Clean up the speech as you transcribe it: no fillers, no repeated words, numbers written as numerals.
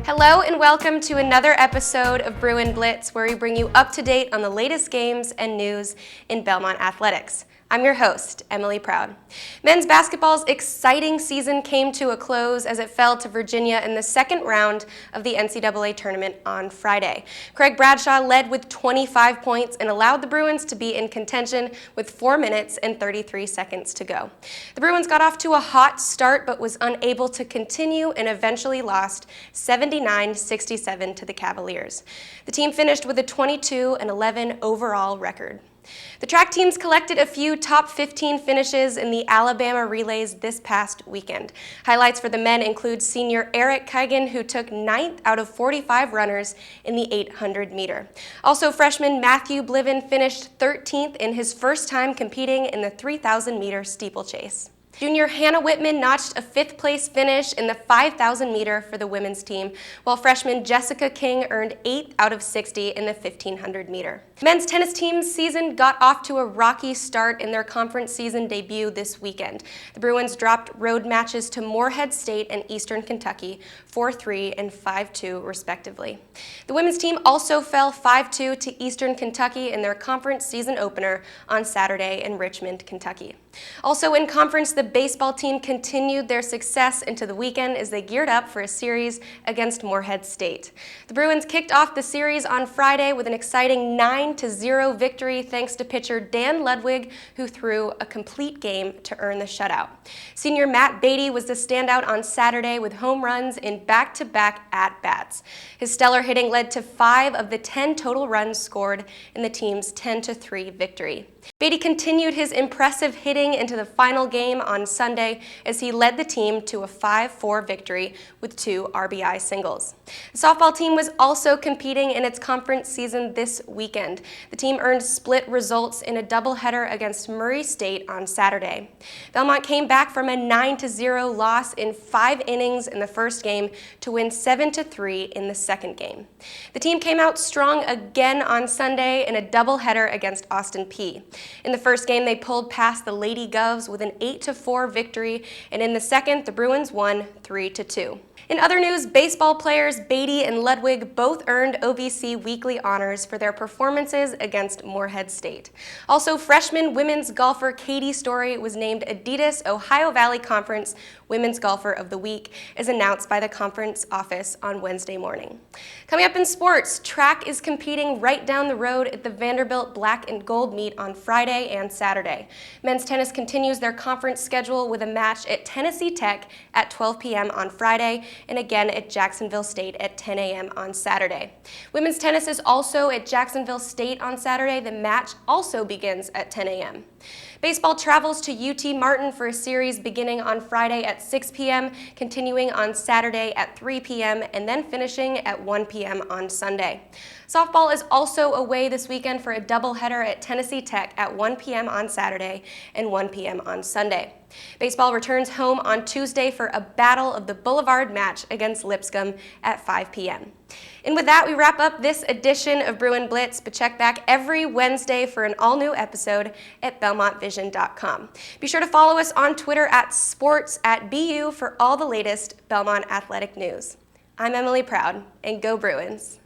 Hello and welcome to another episode of Bruin Blitz, where we bring you up to date on the latest games and news in Belmont athletics. I'm your host, Emily Proud. Men's basketball's exciting season came to a close as it fell to Virginia in the second round of the NCAA tournament on Friday. Craig Bradshaw led with 25 points and allowed the Bruins to be in contention with 4 minutes and 33 seconds to go. The Bruins got off to a hot start but was unable to continue and eventually lost 79-67 to the Cavaliers. The team finished with a 22-11 overall record. The track teams collected a few top 15 finishes in the Alabama relays this past weekend. Highlights for the men include senior Eric Kigan, who took 9th out of 45 runners in the 800 meter. Also, freshman Matthew Bliven finished 13th in his first time competing in the 3,000 meter steeplechase. Junior Hannah Whitman notched a 5th place finish in the 5,000 meter for the women's team, while freshman Jessica King earned 8th out of 60 in the 1,500 meter. Men's tennis team's season got off to a rocky start in their conference season debut this weekend. The Bruins dropped road matches to Morehead State and Eastern Kentucky 4-3 and 5-2 respectively. The women's team also fell 5-2 to Eastern Kentucky in their conference season opener on Saturday in Richmond, Kentucky. Also in conference, the baseball team continued their success into the weekend as they geared up for a series against Morehead State. The Bruins kicked off the series on Friday with an exciting 9-0 victory thanks to pitcher Dan Ludwig, who threw a complete game to earn the shutout. Senior Matt Beatty was the standout on Saturday with home runs in back-to-back at-bats. His stellar hitting led to 5 of the 10 total runs scored in the team's 10-3 victory. Beatty continued his impressive hitting into the final game on Sunday as he led the team to a 5-4 victory with 2 RBI singles. The softball team was also competing in its conference season this weekend. The team earned split results in a doubleheader against Murray State on Saturday. Belmont came back from a 9-0 loss in 5 innings in the first game to win 7-3 in the second game. The team came out strong again on Sunday in a doubleheader against Austin Peay. In the first game, they pulled past the Lady Govs with an 8-4 victory, and in the second, the Bruins won 3-2. In other news, baseball players Beatty and Ludwig both earned OVC weekly honors for their performances against Morehead State. Also, freshman women's golfer Katie Story was named Adidas Ohio Valley Conference Women's Golfer of the Week, as announced by the conference office on Wednesday morning. Coming up in sports, track is competing right down the road at the Vanderbilt Black and Gold meet on Friday and Saturday. Men's tennis continues their conference schedule with a match at Tennessee Tech at 12 p.m. on Friday and again at Jacksonville State at 10 a.m. on Saturday. Women's tennis is also at Jacksonville State on Saturday. The match also begins at 10 a.m. Baseball travels to UT Martin for a series beginning on Friday at 6 p.m., continuing on Saturday at 3 p.m., and then finishing at 1 p.m. on Sunday. Softball is also away this weekend for a doubleheader at Tennessee Tech at 1 p.m. on Saturday and 1 p.m. on Sunday. Baseball returns home on Tuesday for a Battle of the Boulevard match against Lipscomb at 5 p.m. And with that, we wrap up this edition of Bruin Blitz, but check back every Wednesday for an all-new episode at BelmontVision.com. Be sure to follow us on Twitter at sports@BU for all the latest Belmont athletic news. I'm Emily Proud, and go Bruins!